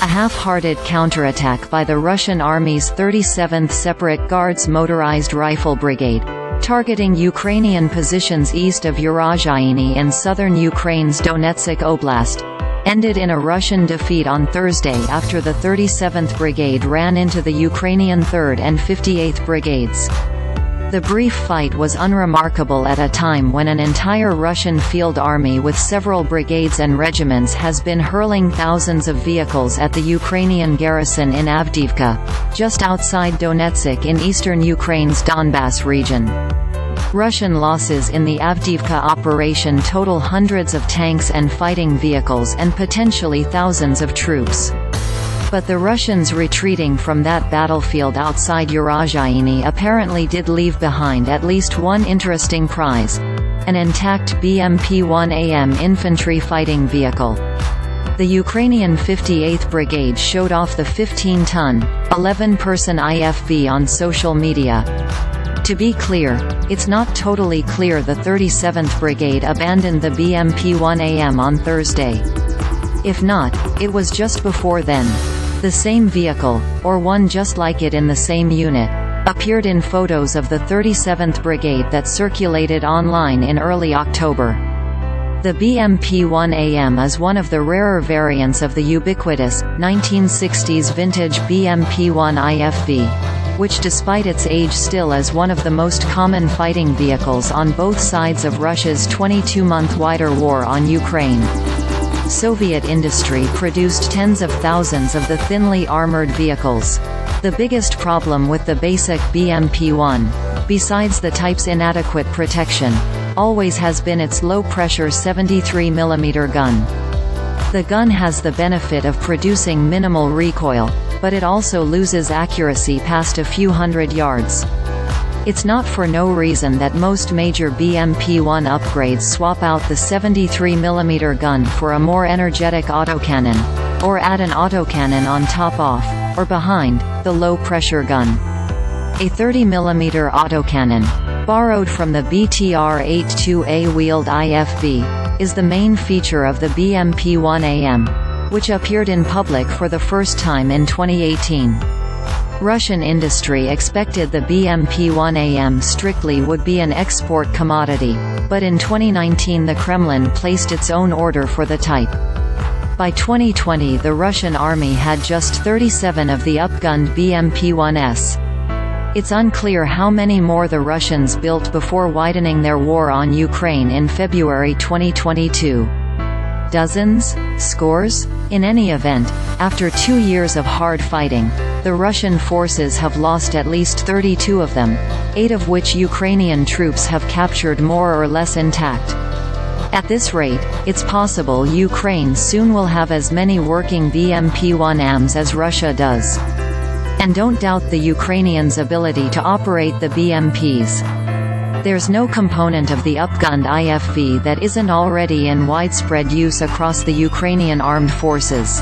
A half-hearted counterattack by the Russian Army's 37th Separate Guards Motorized Rifle Brigade, targeting Ukrainian positions east of Urozhainy in southern Ukraine's Donetsk Oblast, ended in a Russian defeat on Thursday after the 37th Brigade ran into the Ukrainian 3rd and 58th Brigades. The brief fight was unremarkable at a time when an entire Russian field army with several brigades and regiments has been hurling thousands of vehicles at the Ukrainian garrison in Avdiivka, just outside Donetsk in eastern Ukraine's Donbas region. Russian losses in the Avdiivka operation total hundreds of tanks and fighting vehicles and potentially thousands of troops. But the Russians retreating from that battlefield outside Urozhainy apparently did leave behind at least one interesting prize: an intact BMP-1AM infantry fighting vehicle. The Ukrainian 58th Brigade showed off the 15-ton, 11-person IFV on social media. To be clear, it's not totally clear the 37th Brigade abandoned the BMP-1AM on Thursday. If not, it was just before then. The same vehicle, or one just like it in the same unit, appeared in photos of the 37th Brigade that circulated online in early October. The BMP-1AM is one of the rarer variants of the ubiquitous, 1960s vintage BMP-1 IFV, which despite its age still is one of the most common fighting vehicles on both sides of Russia's 22-month wider war on Ukraine. Soviet industry produced tens of thousands of the thinly armored vehicles. The biggest problem with the basic BMP-1, besides the type's inadequate protection, always has been its low-pressure 73mm gun. The gun has the benefit of producing minimal recoil, but it also loses accuracy past a few hundred yards. It's not for no reason that most major BMP-1 upgrades swap out the 73mm gun for a more energetic autocannon, or add an autocannon on top of, or behind, the low-pressure gun. A 30mm autocannon, borrowed from the BTR-82A wheeled IFV, is the main feature of the BMP-1AM, which appeared in public for the first time in 2018. Russian industry expected the BMP-1AM strictly would be an export commodity, but in 2019 the Kremlin placed its own order for the type. By 2020 the Russian army had just 37 of the Upgunned BMP-1s. It's unclear how many more the Russians built before widening their war on Ukraine in February 2022. Dozens? Scores? In any event, after 2 years of hard fighting, the Russian forces have lost at least 32 of them, 8 of which Ukrainian troops have captured more or less intact. At this rate, it's possible Ukraine soon will have as many working BMP-1AMs as Russia does. And don't doubt the Ukrainians' ability to operate the BMPs. There's no component of the Upgunned IFV that isn't already in widespread use across the Ukrainian armed forces.